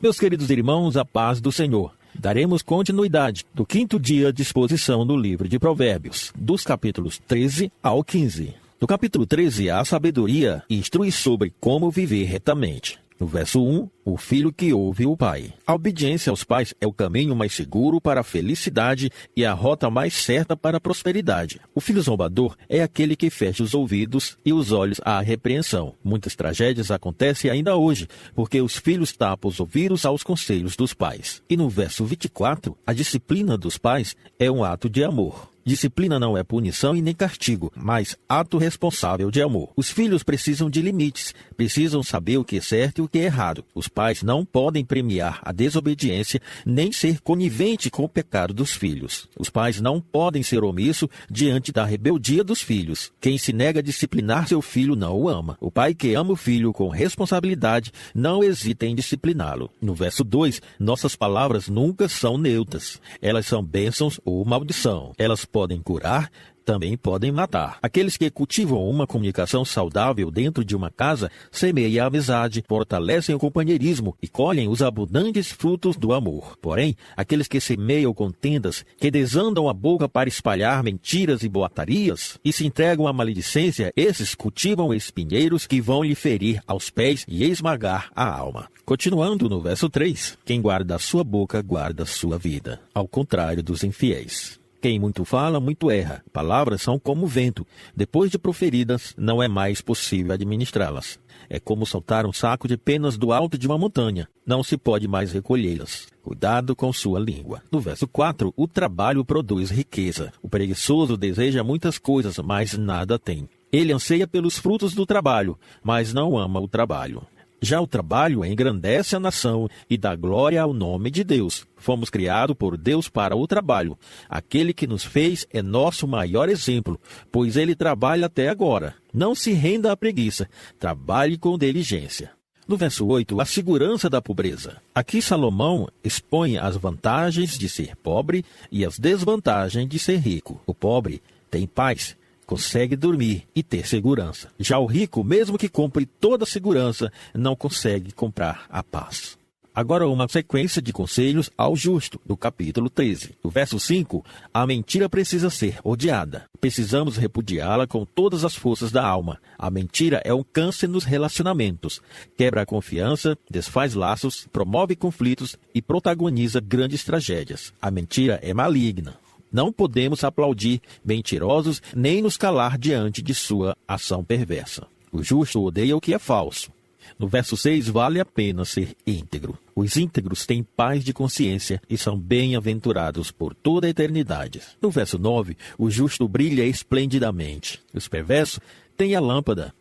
Meus queridos irmãos, a paz do Senhor. Daremos continuidade do 5º dia de exposição do livro de Provérbios, dos capítulos 13 ao 15. No capítulo 13, a sabedoria instrui sobre como viver retamente. No verso 1, o filho que ouve o pai. A obediência aos pais é o caminho mais seguro para a felicidade e a rota mais certa para a prosperidade. O filho zombador é aquele que fecha os ouvidos e os olhos à repreensão. Muitas tragédias acontecem ainda hoje, porque os filhos tapam os ouvidos aos conselhos dos pais. E no verso 24, a disciplina dos pais é um ato de amor. Disciplina não é punição e nem castigo, mas ato responsável de amor. Os filhos precisam de limites, precisam saber o que é certo e o que é errado. Os pais não podem premiar a desobediência nem ser conivente com o pecado dos filhos. Os pais não podem ser omissos diante da rebeldia dos filhos. Quem se nega a disciplinar seu filho não o ama. O pai que ama o filho com responsabilidade não hesita em discipliná-lo. No verso 2, nossas palavras nunca são neutras. Elas são bênçãos ou maldição. Elas podem curar, também podem matar. Aqueles que cultivam uma comunicação saudável dentro de uma casa semeiam a amizade, fortalecem o companheirismo e colhem os abundantes frutos do amor. Porém, aqueles que semeiam contendas, que desandam a boca para espalhar mentiras e boatarias e se entregam à maledicência, esses cultivam espinheiros que vão lhe ferir aos pés e esmagar a alma. Continuando no verso 3, quem guarda a sua boca guarda a sua vida, ao contrário dos infiéis. Quem muito fala, muito erra. Palavras são como vento. Depois de proferidas, não é mais possível administrá-las. É como soltar um saco de penas do alto de uma montanha. Não se pode mais recolhê-las. Cuidado com sua língua. No verso 4, o trabalho produz riqueza. O preguiçoso deseja muitas coisas, mas nada tem. Ele anseia pelos frutos do trabalho, mas não ama o trabalho. Já o trabalho engrandece a nação e dá glória ao nome de Deus. Fomos criados por Deus para o trabalho. Aquele que nos fez é nosso maior exemplo, pois ele trabalha até agora. Não se renda à preguiça, trabalhe com diligência. No verso 8, a segurança da pobreza. Aqui Salomão expõe as vantagens de ser pobre e as desvantagens de ser rico. O pobre tem paz, consegue dormir e ter segurança. Já o rico, mesmo que compre toda a segurança, não consegue comprar a paz. Agora uma sequência de conselhos ao justo, do capítulo 13. No verso 5, a mentira precisa ser odiada. Precisamos repudiá-la com todas as forças da alma. A mentira é um câncer nos relacionamentos. Quebra a confiança, desfaz laços, promove conflitos e protagoniza grandes tragédias. A mentira é maligna. Não podemos aplaudir mentirosos nem nos calar diante de sua ação perversa. O justo odeia o que é falso. No verso 6, vale a pena ser íntegro. Os íntegros têm paz de consciência e são bem-aventurados por toda a eternidade. No verso 9, o justo brilha esplendidamente. Os perversos têm a lâmpada,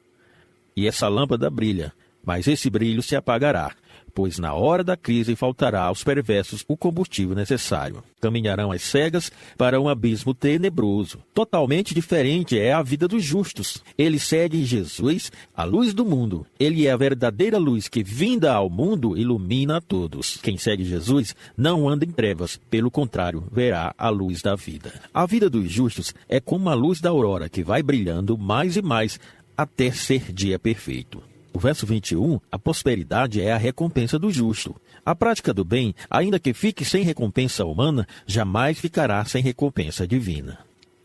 e essa lâmpada brilha, mas esse brilho se apagará, pois na hora da crise faltará aos perversos o combustível necessário. Caminharão às cegas para um abismo tenebroso. Totalmente diferente é a vida dos justos. Eles seguem Jesus, a luz do mundo. Ele é a verdadeira luz que, vinda ao mundo, ilumina a todos. Quem segue Jesus não anda em trevas, pelo contrário, verá a luz da vida. A vida dos justos é como a luz da aurora que vai brilhando mais e mais até ser dia perfeito. O verso 21, a prosperidade é a recompensa do justo. A prática do bem, ainda que fique sem recompensa humana, jamais ficará sem recompensa divina.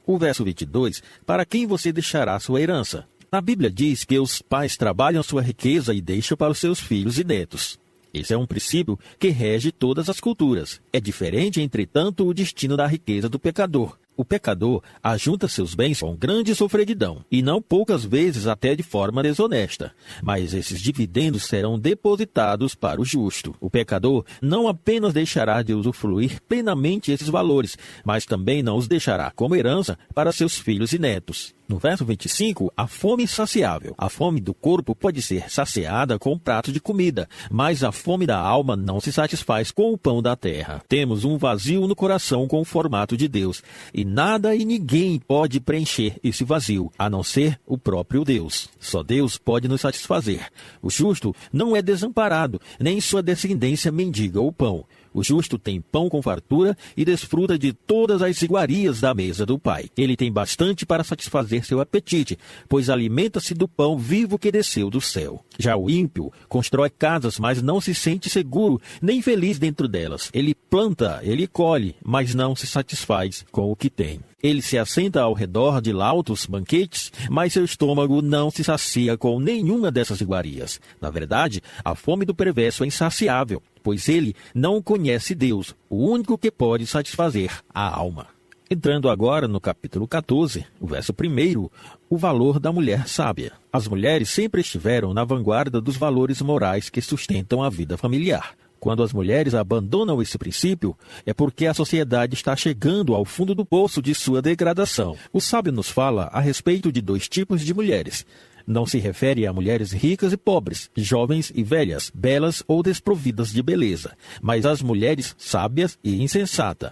O verso 22, para quem você deixará sua herança? A Bíblia diz que os pais trabalham sua riqueza e deixam para os seus filhos e netos. Esse é um princípio que rege todas as culturas. É diferente, entretanto, o destino da riqueza do pecador. O pecador ajunta seus bens com grande sofreguidão, e não poucas vezes até de forma desonesta. Mas esses dividendos serão depositados para o justo. O pecador não apenas deixará de usufruir plenamente esses valores, mas também não os deixará como herança para seus filhos e netos. No verso 25, a fome insaciável. A fome do corpo pode ser saciada com um prato de comida, mas a fome da alma não se satisfaz com o pão da terra. Temos um vazio no coração com o formato de Deus, e nada e ninguém pode preencher esse vazio, a não ser o próprio Deus. Só Deus pode nos satisfazer. O justo não é desamparado, nem sua descendência mendiga o pão. O justo tem pão com fartura e desfruta de todas as iguarias da mesa do Pai. Ele tem bastante para satisfazer satisfazer seu apetite, pois alimenta-se do pão vivo que desceu do céu. Já o ímpio constrói casas, mas não se sente seguro nem feliz dentro delas. Ele planta, ele colhe, mas não se satisfaz com o que tem. Ele se assenta ao redor de lautos banquetes, mas seu estômago não se sacia com nenhuma dessas iguarias. Na verdade, a fome do perverso é insaciável, pois ele não conhece Deus, o único que pode satisfazer a alma. Entrando agora no capítulo 14, o verso 1, o valor da mulher sábia. As mulheres sempre estiveram na vanguarda dos valores morais que sustentam a vida familiar. Quando as mulheres abandonam esse princípio, é porque a sociedade está chegando ao fundo do poço de sua degradação. O sábio nos fala a respeito de 2 tipos de mulheres. Não se refere a mulheres ricas e pobres, jovens e velhas, belas ou desprovidas de beleza, mas às mulheres sábias e insensatas.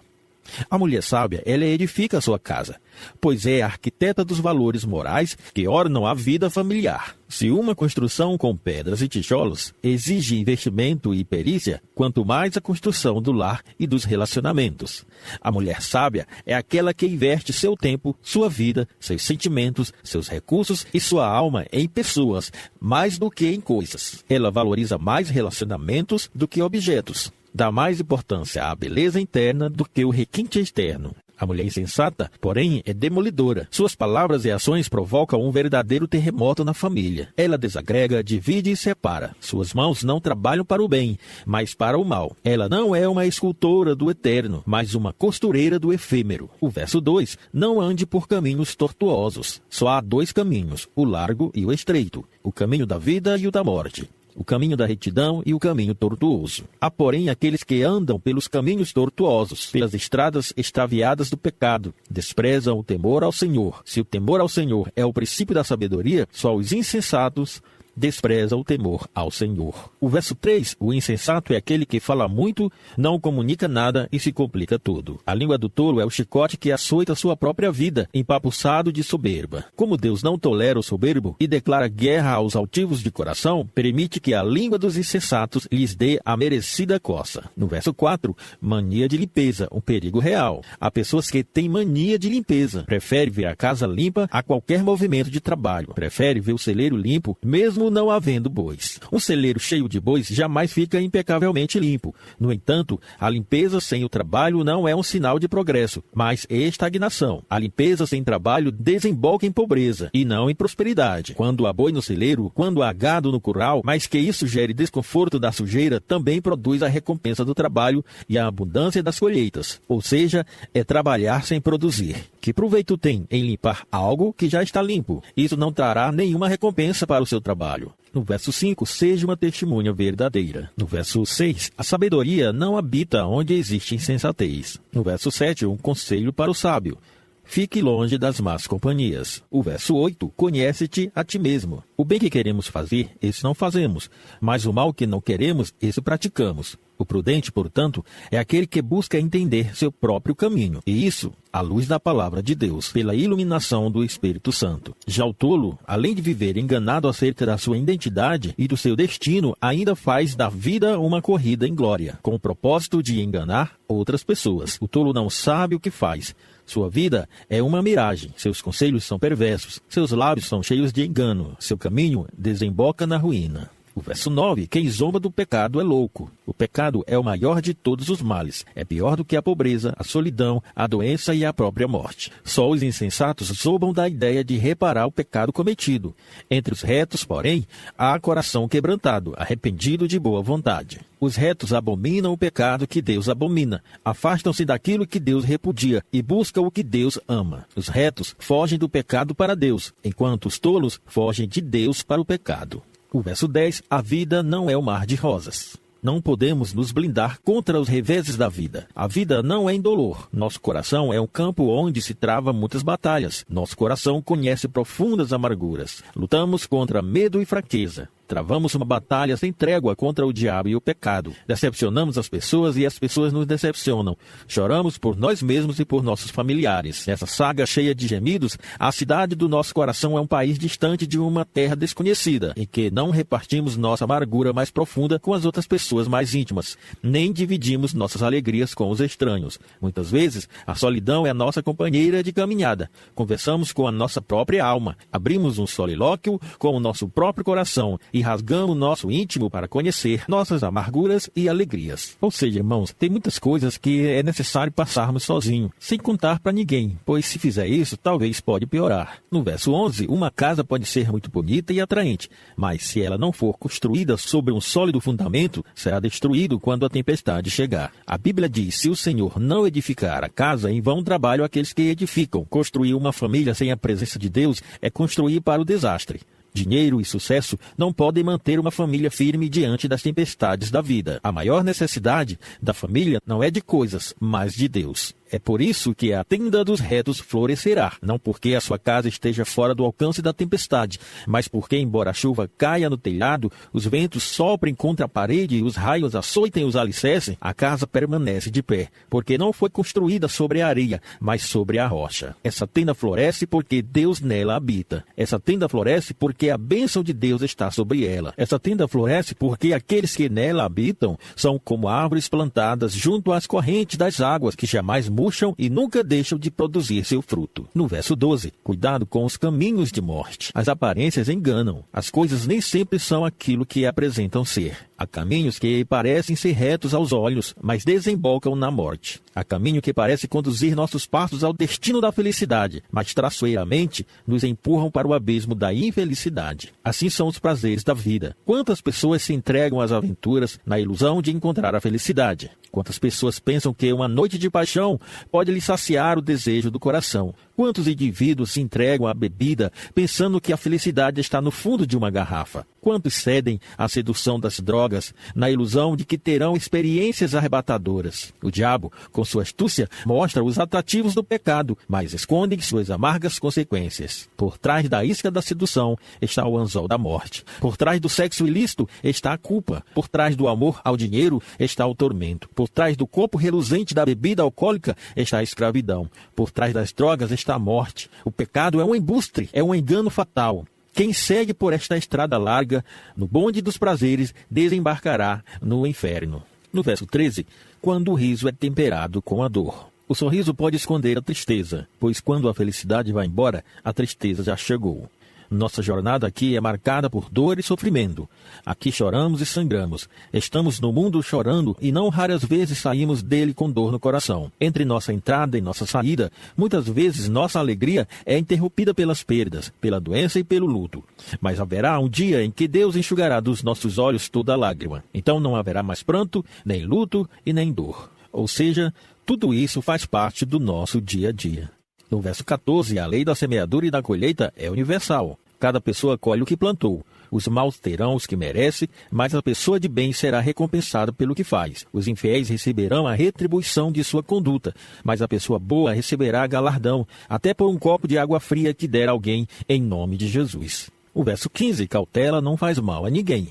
A mulher sábia, ela edifica a sua casa, pois é a arquiteta dos valores morais que ornam a vida familiar. Se uma construção com pedras e tijolos exige investimento e perícia, quanto mais a construção do lar e dos relacionamentos. A mulher sábia é aquela que investe seu tempo, sua vida, seus sentimentos, seus recursos e sua alma em pessoas, mais do que em coisas. Ela valoriza mais relacionamentos do que objetos. Dá mais importância à beleza interna do que o requinte externo. A mulher insensata, porém, é demolidora. Suas palavras e ações provocam um verdadeiro terremoto na família. Ela desagrega, divide e separa. Suas mãos não trabalham para o bem, mas para o mal. Ela não é uma escultora do eterno, mas uma costureira do efêmero. O verso 2, não ande por caminhos tortuosos. Só há 2 caminhos, o largo e o estreito, o caminho da vida e o da morte. O caminho da retidão e o caminho tortuoso. Há, porém, aqueles que andam pelos caminhos tortuosos, pelas estradas extraviadas do pecado, desprezam o temor ao Senhor. Se o temor ao Senhor é o princípio da sabedoria, só os insensatos despreza o temor ao Senhor. O verso 3, o insensato é aquele que fala muito, não comunica nada e se complica tudo. A língua do tolo é o chicote que açoita sua própria vida, empapuçado de soberba. Como Deus não tolera o soberbo e declara guerra aos altivos de coração, permite que a língua dos insensatos lhes dê a merecida coça. No verso 4, mania de limpeza, um perigo real. Há pessoas que têm mania de limpeza, prefere ver a casa limpa a qualquer movimento de trabalho, prefere ver o celeiro limpo, mesmo não havendo bois. Um celeiro cheio de bois jamais fica impecavelmente limpo. No entanto, a limpeza sem o trabalho não é um sinal de progresso, mas estagnação. A limpeza sem trabalho desemboca em pobreza e não em prosperidade. Quando há boi no celeiro, quando há gado no curral, mas que isso gere desconforto da sujeira, também produz a recompensa do trabalho e a abundância das colheitas. Ou seja, é trabalhar sem produzir. Que proveito tem em limpar algo que já está limpo? Isso não trará nenhuma recompensa para o seu trabalho. No verso 5, seja uma testemunha verdadeira. No verso 6, a sabedoria não habita onde existe insensatez. No verso 7, um conselho para o sábio. Fique longe das más companhias. O verso 8, conhece-te a ti mesmo. O bem que queremos fazer, esse não fazemos, mas o mal que não queremos, esse praticamos. O prudente, portanto, é aquele que busca entender seu próprio caminho, e isso à luz da palavra de Deus, pela iluminação do Espírito Santo. Já o tolo, além de viver enganado acerca da sua identidade e do seu destino, ainda faz da vida uma corrida em glória, com o propósito de enganar outras pessoas. O tolo não sabe o que faz. Sua vida é uma miragem, seus conselhos são perversos, seus lábios são cheios de engano, seu caminho desemboca na ruína. O verso 9, quem zomba do pecado é louco. O pecado é o maior de todos os males. É pior do que a pobreza, a solidão, a doença e a própria morte. Só os insensatos zombam da ideia de reparar o pecado cometido. Entre os retos, porém, há coração quebrantado, arrependido de boa vontade. Os retos abominam o pecado que Deus abomina, afastam-se daquilo que Deus repudia e buscam o que Deus ama. Os retos fogem do pecado para Deus, enquanto os tolos fogem de Deus para o pecado. O verso 10, a vida não é um mar de rosas. Não podemos nos blindar contra os reveses da vida. A vida não é indolor. Nosso coração é um campo onde se trava muitas batalhas. Nosso coração conhece profundas amarguras. Lutamos contra medo e fraqueza. Travamos uma batalha sem trégua contra o diabo e o pecado. Decepcionamos as pessoas e as pessoas nos decepcionam. Choramos por nós mesmos e por nossos familiares. Nessa saga cheia de gemidos, a cidade do nosso coração é um país distante de uma terra desconhecida, em que não repartimos nossa amargura mais profunda com as outras pessoas mais íntimas, nem dividimos nossas alegrias com os estranhos. Muitas vezes, a solidão é a nossa companheira de caminhada. Conversamos com a nossa própria alma, abrimos um solilóquio com o nosso próprio coração e rasgamos nosso íntimo para conhecer nossas amarguras e alegrias. Ou seja, irmãos, tem muitas coisas que é necessário passarmos sozinho, sem contar para ninguém, pois se fizer isso, talvez pode piorar. No verso 11, uma casa pode ser muito bonita e atraente, mas se ela não for construída sobre um sólido fundamento, será destruído quando a tempestade chegar. A Bíblia diz, se o Senhor não edificar a casa, em vão trabalham aqueles que edificam. Construir uma família sem a presença de Deus é construir para o desastre. Dinheiro e sucesso não podem manter uma família firme diante das tempestades da vida. A maior necessidade da família não é de coisas, mas de Deus. É por isso que a tenda dos retos florescerá, não porque a sua casa esteja fora do alcance da tempestade, mas porque, embora a chuva caia no telhado, os ventos soprem contra a parede e os raios açoitem os alicerces, a casa permanece de pé, porque não foi construída sobre a areia, mas sobre a rocha. Essa tenda floresce porque Deus nela habita. Essa tenda floresce porque a bênção de Deus está sobre ela. Essa tenda floresce porque aqueles que nela habitam são como árvores plantadas junto às correntes das águas, que jamais murcham e nunca deixam de produzir seu fruto. No verso 12, cuidado com os caminhos de morte. As aparências enganam. As coisas nem sempre são aquilo que apresentam ser. Há caminhos que parecem ser retos aos olhos, mas desembocam na morte. Há caminho que parece conduzir nossos passos ao destino da felicidade, mas traiçoeiramente nos empurram para o abismo da infelicidade. Assim são os prazeres da vida. Quantas pessoas se entregam às aventuras na ilusão de encontrar a felicidade? Quantas pessoas pensam que uma noite de paixão pode lhe saciar o desejo do coração? Quantos indivíduos se entregam à bebida pensando que a felicidade está no fundo de uma garrafa? Quantos cedem à sedução das drogas na ilusão de que terão experiências arrebatadoras? O diabo, com sua astúcia, mostra os atrativos do pecado, mas esconde suas amargas consequências. Por trás da isca da sedução está o anzol da morte. Por trás do sexo ilícito está a culpa. Por trás do amor ao dinheiro está o tormento. Por trás do copo reluzente da bebida alcoólica está a escravidão. Por trás das drogas está a morte. O pecado é um embuste, é um engano fatal. Quem segue por esta estrada larga, no bonde dos prazeres, desembarcará no inferno. No verso 13, quando o riso é temperado com a dor. O sorriso pode esconder a tristeza, pois quando a felicidade vai embora, a tristeza já chegou. Nossa jornada aqui é marcada por dor e sofrimento. Aqui choramos e sangramos. Estamos no mundo chorando e não raras vezes saímos dele com dor no coração. Entre nossa entrada e nossa saída, muitas vezes nossa alegria é interrompida pelas perdas, pela doença e pelo luto. Mas haverá um dia em que Deus enxugará dos nossos olhos toda lágrima. Então não haverá mais pranto, nem luto e nem dor. Ou seja, tudo isso faz parte do nosso dia a dia. No verso 14, a lei da semeadura e da colheita é universal. Cada pessoa colhe o que plantou. Os maus terão os que merecem, mas a pessoa de bem será recompensada pelo que faz. Os infiéis receberão a retribuição de sua conduta, mas a pessoa boa receberá galardão, até por um copo de água fria que der alguém em nome de Jesus. O verso 15, cautela não faz mal a ninguém.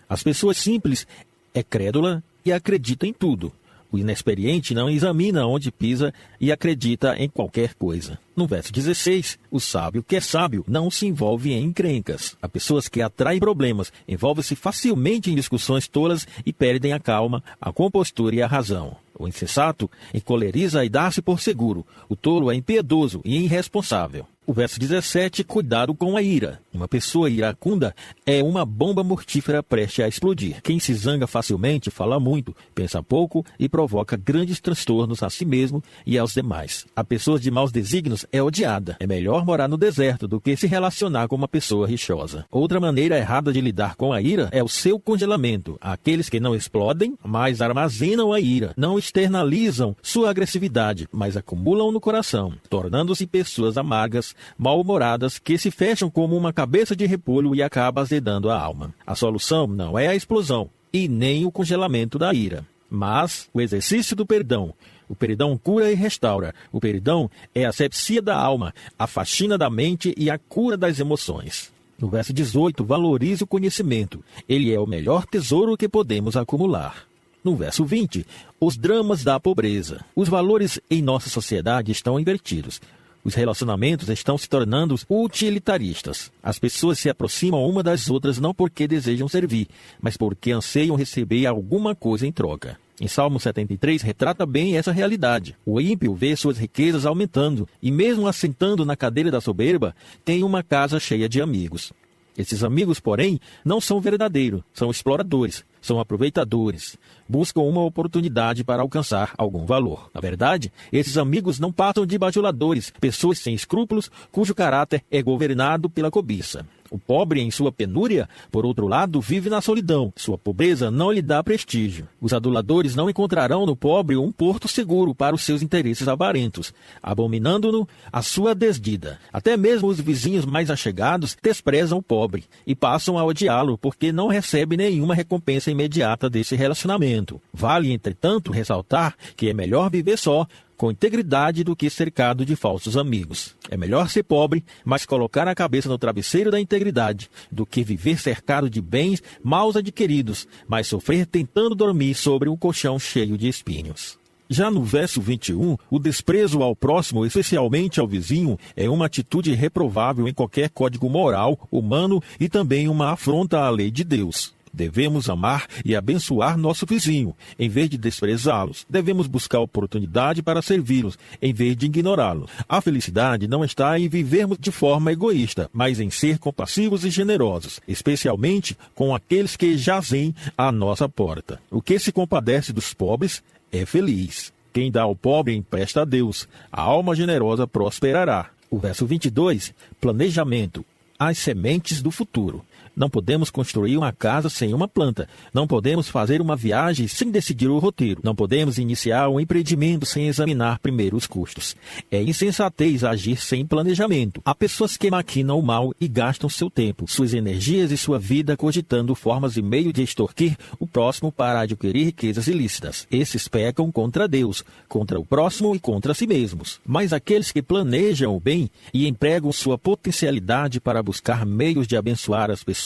As pessoas simples é crédula e acredita em tudo. O inexperiente não examina onde pisa e acredita em qualquer coisa. No verso 16, o sábio que é sábio não se envolve em encrencas. Há pessoas que atraem problemas, envolvem-se facilmente em discussões tolas e perdem a calma, a compostura e a razão. O insensato encoleriza e dá-se por seguro. O tolo é impiedoso e irresponsável. O verso 17, cuidado com a ira. Uma pessoa iracunda é uma bomba mortífera prestes a explodir. Quem se zanga facilmente fala muito, pensa pouco e provoca grandes transtornos a si mesmo e aos demais. A pessoa de maus desígnios é odiada. É melhor morar no deserto do que se relacionar com uma pessoa rixosa. Outra maneira errada de lidar com a ira é o seu congelamento. Aqueles que não explodem, mas armazenam a ira. Não externalizam sua agressividade, mas acumulam no coração, tornando-se pessoas amargas, mal-humoradas, que se fecham como uma cabeça de repolho e acabam azedando a alma. A solução não é a explosão e nem o congelamento da ira, mas o exercício do perdão. O perdão cura e restaura. O perdão é a asepsia da alma, a faxina da mente e a cura das emoções. No verso 18, valorize o conhecimento. Ele é o melhor tesouro que podemos acumular. No verso 20, os dramas da pobreza. Os valores em nossa sociedade estão invertidos. Os relacionamentos estão se tornando utilitaristas. As pessoas se aproximam uma das outras não porque desejam servir, mas porque anseiam receber alguma coisa em troca. Em Salmo 73, retrata bem essa realidade. O ímpio vê suas riquezas aumentando e, mesmo assentando na cadeira da soberba, tem uma casa cheia de amigos. Esses amigos, porém, não são verdadeiros, são exploradores, são aproveitadores, buscam uma oportunidade para alcançar algum valor. Na verdade, esses amigos não passam de bajuladores, pessoas sem escrúpulos, cujo caráter é governado pela cobiça. O pobre, em sua penúria, por outro lado, vive na solidão. Sua pobreza não lhe dá prestígio. Os aduladores não encontrarão no pobre um porto seguro para os seus interesses avarentos, abominando-no a sua desdita. Até mesmo os vizinhos mais achegados desprezam o pobre e passam a odiá-lo porque não recebe nenhuma recompensa imediata desse relacionamento. Vale, entretanto, ressaltar que é melhor viver só, com integridade, do que cercado de falsos amigos. É melhor ser pobre, mas colocar a cabeça no travesseiro da integridade, do que viver cercado de bens mal adquiridos, mas sofrer tentando dormir sobre um colchão cheio de espinhos. Já no verso 21, o desprezo ao próximo, especialmente ao vizinho, é uma atitude reprovável em qualquer código moral, humano e também uma afronta à lei de Deus. Devemos amar e abençoar nosso vizinho, em vez de desprezá-los. Devemos buscar oportunidade para servi-los, em vez de ignorá-los. A felicidade não está em vivermos de forma egoísta, mas em ser compassivos e generosos, especialmente com aqueles que jazem à nossa porta. O que se compadece dos pobres é feliz. Quem dá ao pobre empresta a Deus. A alma generosa prosperará. O verso 22, planejamento. As sementes do futuro. Não podemos construir uma casa sem uma planta. Não podemos fazer uma viagem sem decidir o roteiro. Não podemos iniciar um empreendimento sem examinar primeiro os custos. É insensatez agir sem planejamento. Há pessoas que maquinam o mal e gastam seu tempo, suas energias e sua vida cogitando formas e meios de extorquir o próximo para adquirir riquezas ilícitas. Esses pecam contra Deus, contra o próximo e contra si mesmos. Mas aqueles que planejam o bem e empregam sua potencialidade para buscar meios de abençoar as pessoas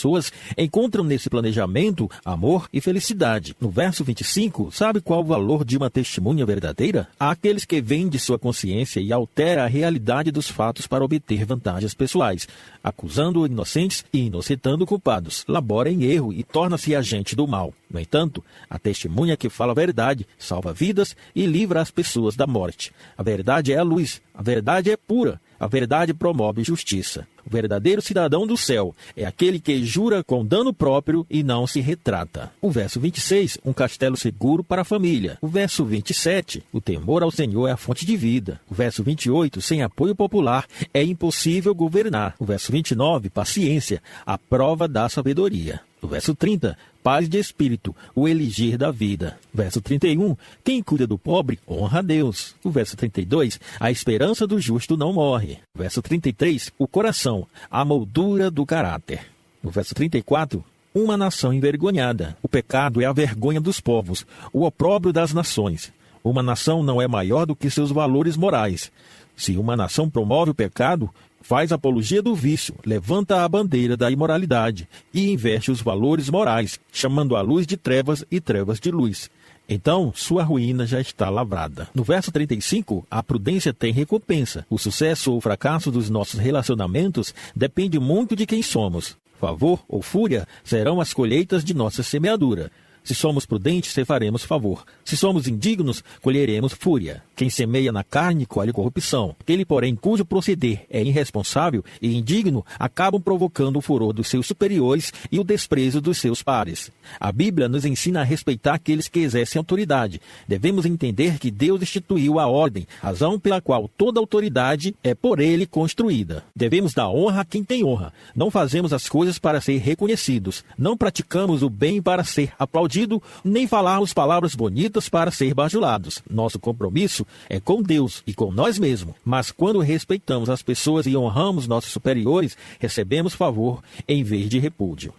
encontram nesse planejamento amor e felicidade. No verso 25, sabe qual o valor de uma testemunha verdadeira? Há aqueles que vendem sua consciência e alteram a realidade dos fatos para obter vantagens pessoais, acusando inocentes e inocentando culpados. Labora em erro e torna-se agente do mal. No entanto, a testemunha que fala a verdade salva vidas e livra as pessoas da morte. A verdade é a luz, a verdade é pura, a verdade promove justiça. O verdadeiro cidadão do céu é aquele que jura com dano próprio e não se retrata. O verso 26, um castelo seguro para a família. O verso 27, o temor ao Senhor é a fonte de vida. O verso 28, sem apoio popular é impossível governar. O verso 29, paciência, a prova da sabedoria. O verso 30, paz de espírito, o eligir da vida. Verso 31, quem cuida do pobre honra a Deus. O verso 32, a esperança do justo não morre. O verso 33, o coração, a moldura do caráter. No verso 34, uma nação envergonhada. O pecado é a vergonha dos povos, o opróbrio das nações. Uma nação não é maior do que seus valores morais. Se uma nação promove o pecado, faz apologia do vício, levanta a bandeira da imoralidade e inverte os valores morais, chamando a luz de trevas e trevas de luz. Então, sua ruína já está lavrada. No verso 35, a prudência tem recompensa. O sucesso ou fracasso dos nossos relacionamentos depende muito de quem somos. Favor ou fúria serão as colheitas de nossa semeadura. Se somos prudentes, cefaremos favor. Se somos indignos, colheremos fúria. Quem semeia na carne, colhe corrupção. Aquele, porém, cujo proceder é irresponsável e indigno, acabam provocando o furor dos seus superiores e o desprezo dos seus pares. A Bíblia nos ensina a respeitar aqueles que exercem autoridade. Devemos entender que Deus instituiu a ordem, razão pela qual toda autoridade é por ele construída. Devemos dar honra a quem tem honra. Não fazemos as coisas para ser reconhecidos. Não praticamos o bem para ser aplaudido, nem falarmos palavras bonitas para ser bajulados. Nosso compromisso é com Deus e com nós mesmos. Mas quando respeitamos as pessoas e honramos nossos superiores, recebemos favor em vez de repúdio.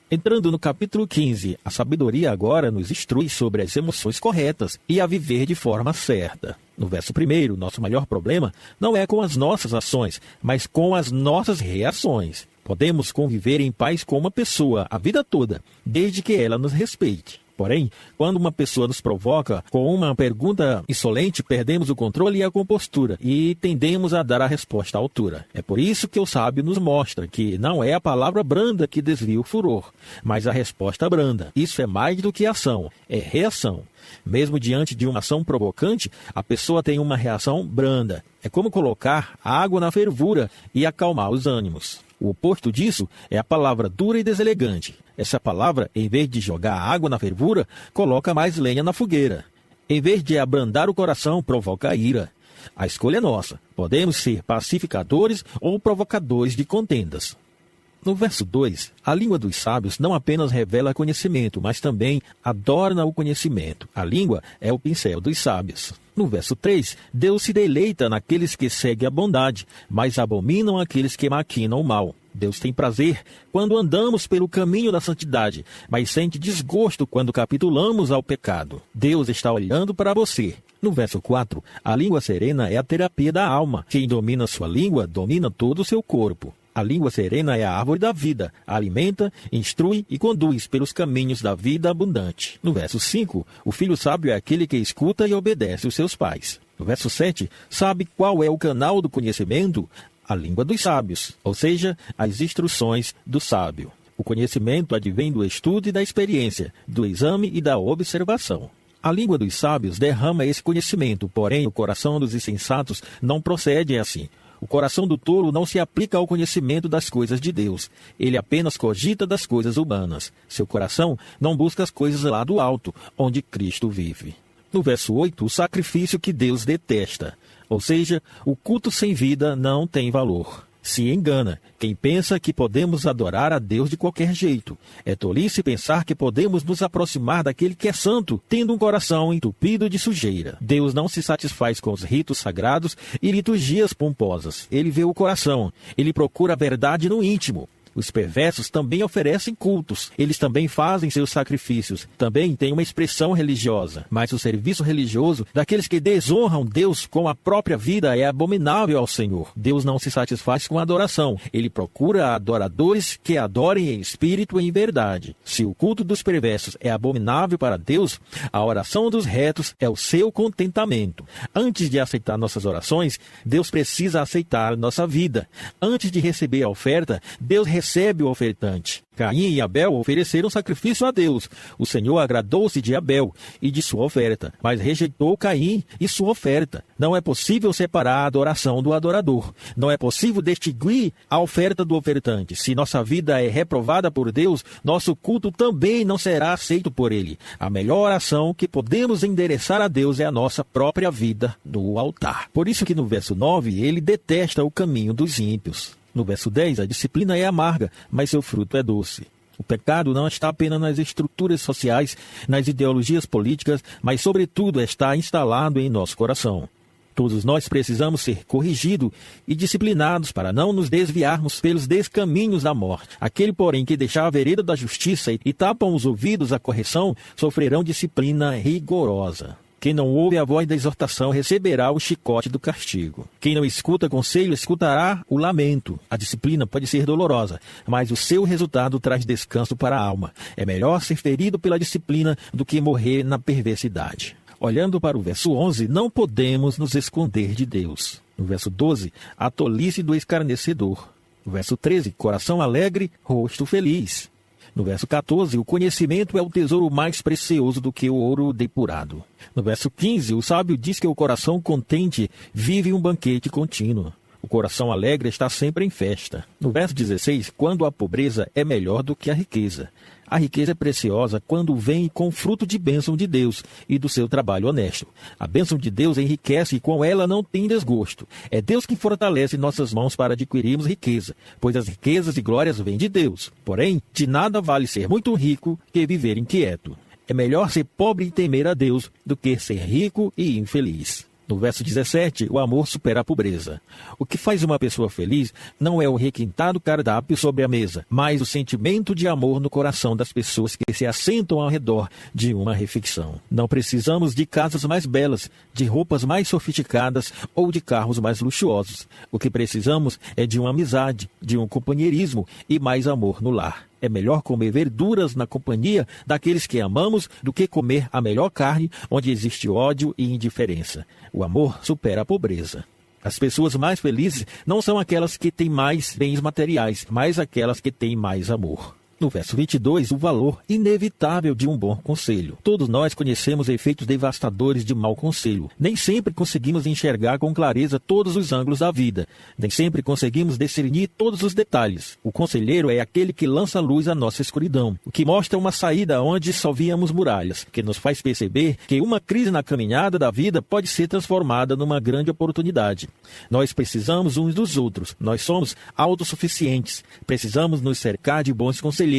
Entrando no capítulo 15, a sabedoria agora nos instrui sobre as emoções corretas e a viver de forma certa. No verso 1, nosso maior problema não é com as nossas ações, mas com as nossas reações. Podemos conviver em paz com uma pessoa a vida toda, desde que ela nos respeite. Porém, quando uma pessoa nos provoca com uma pergunta insolente, perdemos o controle e a compostura e tendemos a dar a resposta à altura. É por isso que o sábio nos mostra que não é a palavra branda que desvia o furor, mas a resposta branda. Isso é mais do que ação, é reação. Mesmo diante de uma ação provocante, a pessoa tem uma reação branda. É como colocar água na fervura e acalmar os ânimos. O oposto disso é a palavra dura e deselegante. Essa palavra, em vez de jogar água na fervura, coloca mais lenha na fogueira. Em vez de abrandar o coração, provoca a ira. A escolha é nossa. Podemos ser pacificadores ou provocadores de contendas. No verso 2, a língua dos sábios não apenas revela conhecimento, mas também adorna o conhecimento. A língua é o pincel dos sábios. No verso 3, Deus se deleita naqueles que seguem a bondade, mas abominam aqueles que maquinam o mal. Deus tem prazer quando andamos pelo caminho da santidade, mas sente desgosto quando capitulamos ao pecado. Deus está olhando para você. No verso 4, a língua serena é a terapia da alma. Quem domina sua língua, domina todo o seu corpo. A língua serena é a árvore da vida, alimenta, instrui e conduz pelos caminhos da vida abundante. No verso 5, o filho sábio é aquele que escuta e obedece os seus pais. No verso 7, sabe qual é o canal do conhecimento? A língua dos sábios, ou seja, as instruções do sábio. O conhecimento advém do estudo e da experiência, do exame e da observação. A língua dos sábios derrama esse conhecimento, porém o coração dos insensatos não procede assim. O coração do tolo não se aplica ao conhecimento das coisas de Deus. Ele apenas cogita das coisas humanas. Seu coração não busca as coisas lá do alto, onde Cristo vive. No verso 8, o sacrifício que Deus detesta. Ou seja, o culto sem vida não tem valor. Se engana quem pensa que podemos adorar a Deus de qualquer jeito. É tolice pensar que podemos nos aproximar daquele que é santo, tendo um coração entupido de sujeira. Deus não se satisfaz com os ritos sagrados e liturgias pomposas. Ele vê o coração. Ele procura a verdade no íntimo. Os perversos também oferecem cultos. Eles também fazem seus sacrifícios. Também têm uma expressão religiosa. Mas o serviço religioso daqueles que desonram Deus com a própria vida é abominável ao Senhor. Deus não se satisfaz com a adoração. Ele procura adoradores que adorem em espírito e em verdade. Se o culto dos perversos é abominável para Deus, a oração dos retos é o seu contentamento. Antes de aceitar nossas orações, Deus precisa aceitar nossa vida. Antes de receber a oferta, Deus recebe o ofertante. Caim e Abel ofereceram sacrifício a Deus. O Senhor agradou-se de Abel e de sua oferta, mas rejeitou Caim e sua oferta. Não é possível separar a adoração do adorador. Não é possível distinguir a oferta do ofertante. Se nossa vida é reprovada por Deus, nosso culto também não será aceito por Ele. A melhor ação que podemos endereçar a Deus é a nossa própria vida no altar. Por isso que no verso 9, ele detesta o caminho dos ímpios. No verso 10, a disciplina é amarga, mas seu fruto é doce. O pecado não está apenas nas estruturas sociais, nas ideologias políticas, mas sobretudo está instalado em nosso coração. Todos nós precisamos ser corrigidos e disciplinados para não nos desviarmos pelos descaminhos da morte. Aquele, porém, que deixar a vereda da justiça e tapam os ouvidos à correção, sofrerão disciplina rigorosa. Quem não ouve a voz da exortação receberá o chicote do castigo. Quem não escuta conselho, escutará o lamento. A disciplina pode ser dolorosa, mas o seu resultado traz descanso para a alma. É melhor ser ferido pela disciplina do que morrer na perversidade. Olhando para o verso 11, não podemos nos esconder de Deus. No verso 12, a tolice do escarnecedor. No verso 13, coração alegre, rosto feliz. No verso 14, o conhecimento é o tesouro mais precioso do que o ouro depurado. No verso 15, o sábio diz que o coração contente vive um banquete contínuo. O coração alegre está sempre em festa. No verso 16, quando a pobreza é melhor do que a riqueza. A riqueza é preciosa quando vem com fruto de bênção de Deus e do seu trabalho honesto. A bênção de Deus enriquece e com ela não tem desgosto. É Deus que fortalece nossas mãos para adquirirmos riqueza, pois as riquezas e glórias vêm de Deus. Porém, de nada vale ser muito rico que viver inquieto. É melhor ser pobre e temer a Deus do que ser rico e infeliz. No No verso 17, o amor supera a pobreza. O que faz uma pessoa feliz não é o requintado cardápio sobre a mesa, mas o sentimento de amor no coração das pessoas que se assentam ao redor de uma refeição. Não precisamos de casas mais belas, de roupas mais sofisticadas ou de carros mais luxuosos. O que precisamos é de uma amizade, de um companheirismo e mais amor no lar. É melhor comer verduras na companhia daqueles que amamos do que comer a melhor carne onde existe ódio e indiferença. O amor supera a pobreza. As pessoas mais felizes não são aquelas que têm mais bens materiais, mas aquelas que têm mais amor. No verso 22, o valor inevitável de um bom conselho. Todos nós conhecemos efeitos devastadores de mau conselho. Nem sempre conseguimos enxergar com clareza todos os ângulos da vida. Nem sempre conseguimos discernir todos os detalhes. O conselheiro é aquele que lança luz à nossa escuridão, o que mostra uma saída onde só víamos muralhas, que nos faz perceber que uma crise na caminhada da vida pode ser transformada numa grande oportunidade. Nós precisamos uns dos outros. Nós somos autossuficientes. Precisamos nos cercar de bons conselheiros,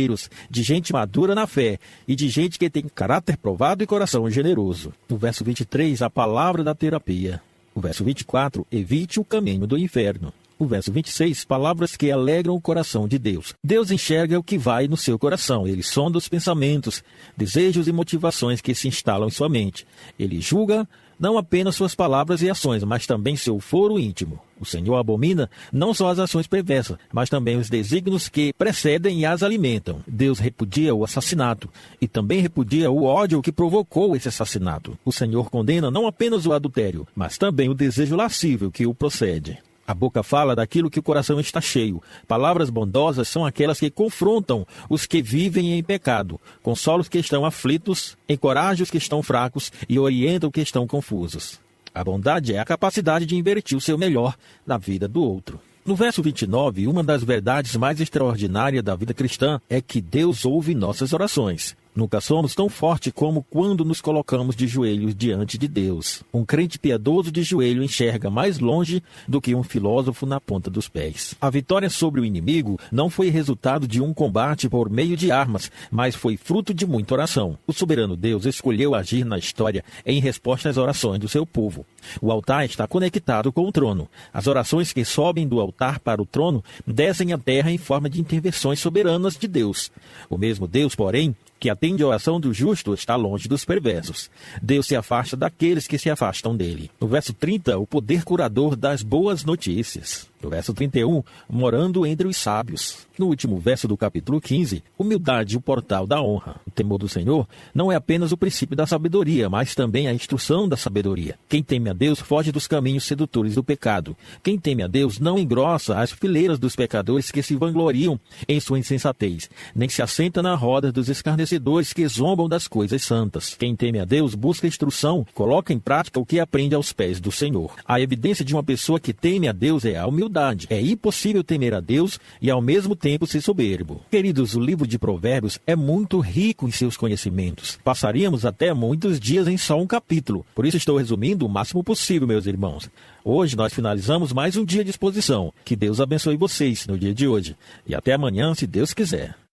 de gente madura na fé e de gente que tem caráter provado e coração generoso. No verso 23, a palavra da terapia. O verso 24, evite o caminho do inferno. O verso 26, palavras que alegram o coração de Deus. Deus enxerga o que vai no seu coração. Ele sonda os pensamentos, desejos e motivações que se instalam em sua mente. Ele julga não apenas suas palavras e ações, mas também seu foro íntimo. O Senhor abomina não só as ações perversas, mas também os desígnios que precedem e as alimentam. Deus repudia o assassinato e também repudia o ódio que provocou esse assassinato. O Senhor condena não apenas o adultério, mas também o desejo lascívio que o procede. A boca fala daquilo que o coração está cheio. Palavras bondosas são aquelas que confrontam os que vivem em pecado, consolam os que estão aflitos, encorajam os que estão fracos e orientam os que estão confusos. A bondade é a capacidade de invertir o seu melhor na vida do outro. No verso 29, uma das verdades mais extraordinárias da vida cristã é que Deus ouve nossas orações. Nunca somos tão fortes como quando nos colocamos de joelhos diante de Deus. Um crente piedoso de joelho enxerga mais longe do que um filósofo na ponta dos pés. A vitória sobre o inimigo não foi resultado de um combate por meio de armas, mas foi fruto de muita oração. O soberano Deus escolheu agir na história em resposta às orações do seu povo. O altar está conectado com o trono. As orações que sobem do altar para o trono descem à terra em forma de intervenções soberanas de Deus. O mesmo Deus, porém, que atende a oração do justo está longe dos perversos. Deus se afasta daqueles que se afastam dele. No verso 30, o poder curador das boas notícias. No verso 31, morando entre os sábios. No último verso do capítulo 15, humildade, o portal da honra. O temor do Senhor não é apenas o princípio da sabedoria, mas também a instrução da sabedoria. Quem teme a Deus foge dos caminhos sedutores do pecado. Quem teme a Deus não engrossa as fileiras dos pecadores que se vangloriam em sua insensatez, nem se assenta na roda dos escarnecedores que zombam das coisas santas. Quem teme a Deus busca instrução, coloca em prática o que aprende aos pés do Senhor. A evidência de uma pessoa que teme a Deus é a humildade. É impossível temer a Deus e ao mesmo tempo ser soberbo. Queridos, o livro de Provérbios é muito rico em seus conhecimentos. Passaríamos até muitos dias em só um capítulo. Por isso estou resumindo o máximo possível, meus irmãos. Hoje nós finalizamos mais um dia de exposição. Que Deus abençoe vocês no dia de hoje. E até amanhã, se Deus quiser.